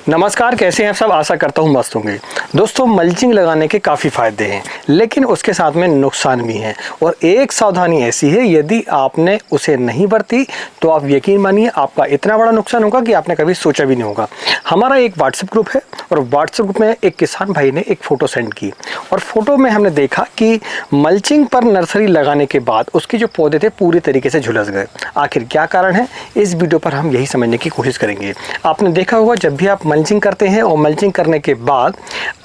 नमस्कार, कैसे हैं सब। आशा करता हूँ मस्त होंगे। दोस्तों, मल्चिंग लगाने के काफ़ी फ़ायदे हैं, लेकिन उसके साथ में नुकसान भी हैं। और एक सावधानी ऐसी है, यदि आपने उसे नहीं बरती तो आप यकीन मानिए आपका इतना बड़ा नुकसान होगा कि आपने कभी सोचा भी नहीं होगा। हमारा एक व्हाट्सएप ग्रुप है और व्हाट्सएप ग्रुप में एक किसान भाई ने एक फ़ोटो सेंड की और फोटो में हमने देखा कि मल्चिंग पर नर्सरी लगाने के बाद उसके जो पौधे थे पूरी तरीके से झुलस गए। आखिर क्या कारण है, इस वीडियो पर हम यही समझने की कोशिश करेंगे। आपने देखा होगा, जब भी आप मल्चिंग करते हैं और मल्चिंग करने के बाद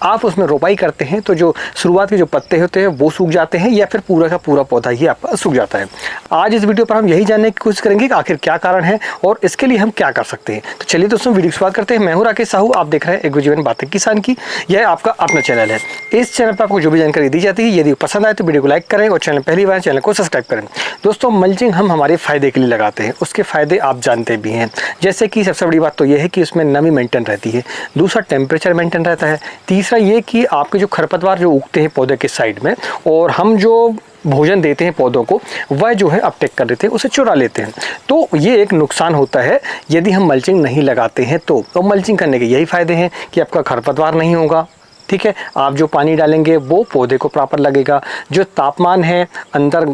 आप उसमें रोपाई करते हैं तो जो शुरुआत के जो पत्ते होते हैं वो सूख जाते हैं या फिर पूरा का पूरा पौधा ही आपका सूख जाता है। आज इस वीडियो पर हम यही जानने की कोशिश करेंगे कि आखिर क्या कारण है और इसके लिए हम क्या कर सकते हैं। तो चलिए दोस्तों, वीडियो की शुरुआत करते हैं। मैं हूं राकेश साहू, आप देख रहे हैं एग्रो जीवन बातें किसान की। यह आपका अपना चैनल है। इस चैनल पर आपको जो भी जानकारी दी जाती है, यदि पसंद आए तो वीडियो को लाइक करें और चैनल पहली बार चैनल को सब्सक्राइब करें। दोस्तों, मल्चिंग हम हमारे फायदे के लिए लगाते हैं, उसके फायदे आप जानते भी हैं। जैसे कि सबसे बड़ी बात तो यह है कि उसमें नमी मेंटेन रहती है, दूसरा टेम्परेचर मेंटेन रहता है, तीसरा ये कि आपके जो खरपतवार जो उगते हैं पौधे के साइड में और हम जो भोजन देते हैं पौधों को, वह जो है अपटेक कर लेते हैं, उसे चुरा लेते हैं। तो ये एक नुकसान होता है यदि हम मल्चिंग नहीं लगाते हैं। तो मल्चिंग करने के यही फायदे हैं कि आपका खरपतवार नहीं होगा, ठीक है। आप जो पानी डालेंगे वो पौधे को प्रॉपर लगेगा। जो तापमान है, अंदर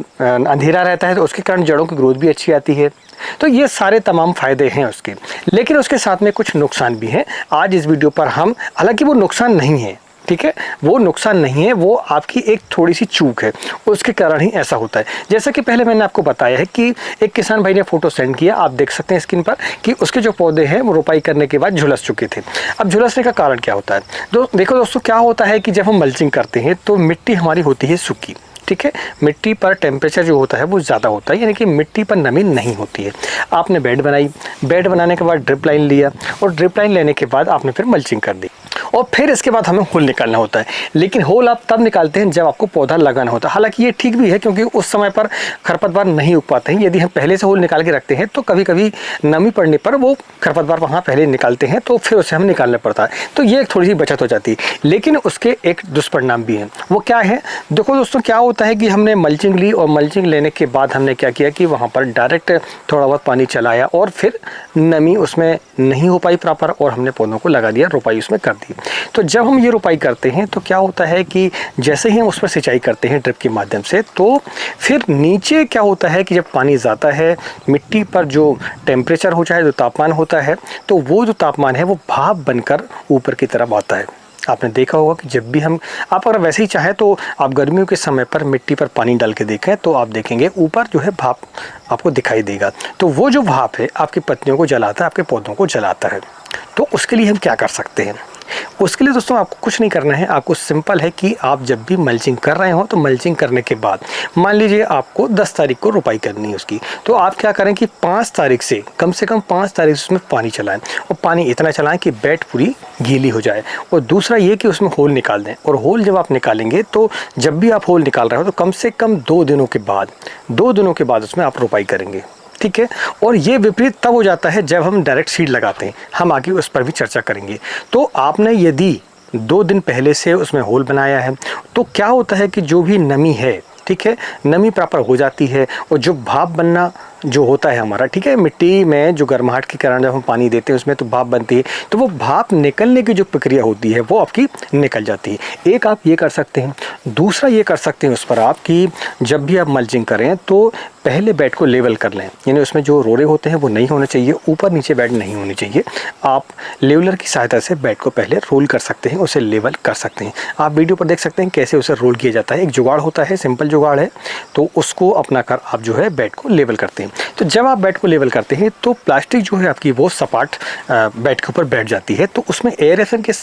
अंधेरा रहता है तो उसके कारण जड़ों की ग्रोथ भी अच्छी आती है। तो ये सारे तमाम फायदे हैं उसके, लेकिन उसके साथ में कुछ नुकसान भी हैं। आज इस वीडियो पर हम, हालांकि वो नुकसान नहीं है, ठीक है, वो नुकसान नहीं है, वो आपकी एक थोड़ी सी चूक है, उसके कारण ही ऐसा होता है। जैसा कि पहले मैंने आपको बताया है कि एक किसान भाई ने फोटो सेंड किया, आप देख सकते हैं स्क्रीन पर कि उसके जो पौधे हैं वो रोपाई करने के बाद झुलस चुके थे। अब झुलसने का कारण क्या होता है, देखो दोस्तों, क्या होता है कि जब हम मल्चिंग करते हैं तो मिट्टी हमारी होती है सूखी, ठीक है। मिट्टी पर टेम्परेचर जो होता है वो ज़्यादा होता है, यानी कि मिट्टी पर नमी नहीं होती है। आपने बेड बनाई, बेड बनाने के बाद ड्रिप लाइन लिया और ड्रिप लाइन लेने के बाद आपने फिर मल्चिंग कर दी और फिर इसके बाद हमें होल निकालना होता है। लेकिन होल आप तब निकालते हैं जब आपको पौधा लगाना होता है। हालांकि ये ठीक भी है, क्योंकि उस समय पर खरपतवार नहीं उग पाते हैं। यदि हम पहले से होल निकाल के रखते हैं तो कभी कभी नमी पड़ने पर वो खरपतवार वहाँ पहले निकालते हैं, तो फिर उसे हमें निकालना पड़ता है। तो ये एक थोड़ी सी बचत हो जाती है, लेकिन उसके एक दुष्परिणाम भी हैं। वो क्या है, देखो दोस्तों, क्या होता है कि हमने मल्चिंग ली और मल्चिंग लेने के बाद हमने क्या किया कि वहाँ पर डायरेक्ट थोड़ा बहुत पानी चलाया और फिर नमी उसमें नहीं हो पाई प्रॉपर और हमने पौधों को लगा दिया, रोपाई उसमें कर दी। तो जब हम ये रोपाई करते हैं तो क्या होता है कि जैसे ही हम उस पर सिंचाई करते हैं ड्रिप के माध्यम से, तो फिर नीचे क्या होता है कि जब पानी जाता है, मिट्टी पर जो टेम्परेचर हो चाहे, जो तापमान होता है, तो वो जो तापमान है वो भाप बनकर ऊपर की तरफ आता है। आपने देखा होगा कि जब भी आप अगर वैसे ही चाहे तो आप गर्मियों के समय पर मिट्टी पर पानी डाल के देखें तो आप देखेंगे ऊपर जो है भाप आपको दिखाई देगा। तो वो जो भाप है आपकी पत्तियों को जलाता है, आपके पौधों को जलाता है। तो उसके लिए हम क्या कर सकते हैं? उसके लिए दोस्तों आपको कुछ नहीं करना है। आपको सिंपल है कि आप जब भी मल्चिंग कर रहे हो तो मल्चिंग करने के बाद, मान लीजिए आपको 10 तारीख को रोपाई करनी है उसकी, तो आप क्या करें कि 5 तारीख से कम 5 तारीख से उसमें पानी चलाएं और पानी इतना चलाएं कि बेड पूरी गीली हो जाए। और दूसरा ये कि उसमें होल निकाल दें। और होल जब आप निकालेंगे तो जब भी आप होल निकाल रहे हो तो कम से कम 2 दिनों के बाद उसमें आप रोपाई करेंगे, ठीक है। और ये विपरीत तब हो जाता है जब हम डायरेक्ट सीड लगाते हैं, हम आगे उस पर भी चर्चा करेंगे। तो आपने यदि 2 दिन पहले से उसमें होल बनाया है तो क्या होता है कि जो भी नमी है, ठीक है, नमी प्रॉपर हो जाती है और जो भाप बनना जो होता है हमारा, ठीक है, मिट्टी में जो गर्माहट के कारण जब हम पानी देते हैं उसमें तो भाप बनती है, तो वो भाप निकलने की जो प्रक्रिया होती है वो आपकी निकल जाती है। एक आप ये कर सकते हैं। दूसरा ये कर सकते हैं उस पर आप कि जब भी आप मल्चिंग करें तो पहले बेड को लेवल कर लें, यानी उसमें जो रोड़े होते हैं वो नहीं होने चाहिए, ऊपर नीचे बेड नहीं होनी चाहिए। आप लेवलर की सहायता से बेड को पहले रोल कर सकते हैं, उसे लेवल कर सकते हैं। आप वीडियो पर देख सकते हैं कैसे उसे रोल किया जाता है। एक जुगाड़ होता है, सिंपल जुगाड़ है, तो उसको अपना कर आप जो है बेड को लेवल करते हैं। तो जब आप बेड को लेवल करते हैं तो प्लास्टिक जो है आपकी वो सपाट बेड के ऊपर बैठ जाती है, तो उसमें एयरेशन के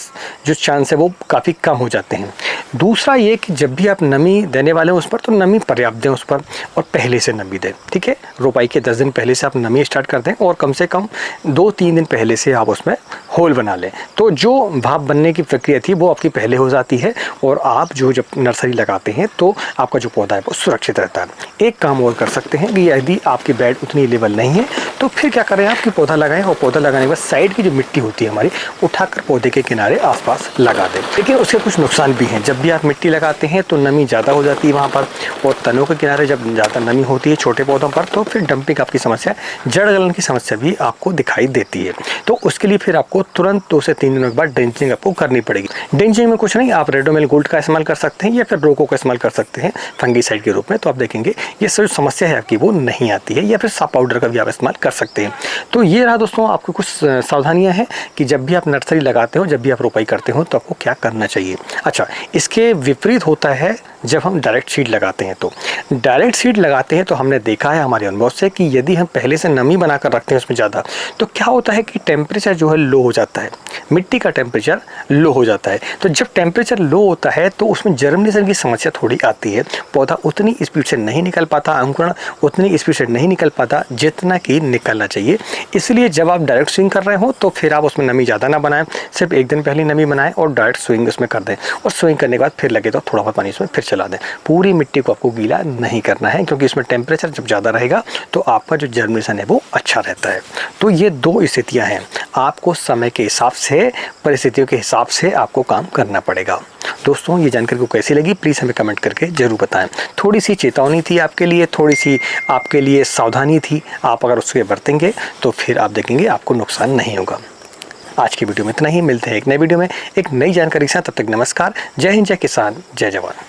जो चांस है वो काफ़ी कम हो जाते हैं। दूसरा ये कि जब भी आप नमी देने वाले हैं उस पर तो नमी पर्याप्त दें उस पर और पहले से नमी दें, ठीक है। रोपाई के 10 दिन पहले से आप नमी स्टार्ट कर दें और कम से कम 2-3 दिन पहले से आप उसमें होल बना लें। तो जो भाप बनने की प्रक्रिया थी वो आपकी पहले हो जाती है और आप जो जब नर्सरी लगाते हैं तो आपका जो पौधा है वो सुरक्षित रहता है। एक काम और कर सकते हैं कि यदि आपकी बेड उतनी लेवल नहीं है तो फिर क्या करें आप कि पौधा लगाएं और पौधा लगाने के बाद साइड की जो मिट्टी होती है हमारी उठाकर पौधे के किनारे आसपास लगा दें। लेकिन उसके कुछ नुकसान भी हैं। जब भी आप मिट्टी लगाते हैं तो नमी ज़्यादा हो जाती है वहाँ पर, और तनों के किनारे जब ज़्यादा नमी होती है, छोटे पौधों पर तो फिर डंपिंग आपकी समस्या, जड़ गलन की समस्या भी आपको दिखाई देती है। तो उसके लिए फिर आपको तुरंत 2 से 3 दिनों के बाद ड्रेंचिंग आपको करनी पड़ेगी। ड्रेंचिंग में कुछ नहीं, आप रेडोमिल गोल्ड का इस्तेमाल कर सकते हैं या फिर रोको का इस्तेमाल कर सकते हैं फंगीसाइड के रूप में। तो आप देखेंगे ये जो समस्या है आपकी वो नहीं आती है, या फिर साफ पाउडर का भी आप इस्तेमाल कर सकते हैं। तो ये रहा दोस्तों आपको कुछ सावधानियां हैं कि जब भी आप नर्सरी लगाते हो, जब भी आप रोपाई करते हो तो आपको क्या करना चाहिए। अच्छा, इसके विपरीत होता है जब हम डायरेक्ट सीड लगाते हैं। तो डायरेक्ट सीड लगाते हैं तो हमने देखा है हमारे अनुभव से कि यदि हम पहले से नमी बनाकर रखते हैं उसमें ज़्यादा, तो क्या होता है कि टेम्परेचर जो है लो हो जाता है, मिट्टी का टेम्परेचर लो हो जाता है। तो जब टेम्परेचर लो होता है तो उसमें जर्मिनेशन की समस्या थोड़ी आती है, पौधा उतनी स्पीड से नहीं निकल पाता, अंकुरण उतनी स्पीड से नहीं निकल पाता जितना कि निकलना चाहिए। इसलिए जब आप डायरेक्ट स्विंग कर रहे हो तो फिर आप उसमें नमी ज़्यादा ना बनाएं, सिर्फ एक दिन पहले नमी बनाएं और डायरेक्ट स्विंग उसमें कर दें, और स्विंग करने के बाद फिर लगे तो थोड़ा बहुत पानी उसमें फिर चला दें। पूरी मिट्टी को आपको गीला नहीं करना है, क्योंकि इसमें टेम्परेचर जब ज़्यादा रहेगा तो आपका जो जर्मिनेशन है वो अच्छा रहता है। तो ये 2 स्थितियाँ हैं, आपको समय के हिसाब से, परिस्थितियों के हिसाब से आपको काम करना पड़ेगा। दोस्तों ये जानकारी को कैसी लगी प्लीज़ हमें कमेंट करके ज़रूर बताएं। थोड़ी सी चेतावनी थी आपके लिए, थोड़ी सी आपके लिए सावधानी थी, आप अगर उसके बरतेंगे तो फिर आप देखेंगे आपको नुकसान नहीं होगा। आज की वीडियो में इतना ही, मिलते हैं एक नई वीडियो में एक नई जानकारी के साथ। तब तक नमस्कार, जय हिंद, जय किसान, जय जवान।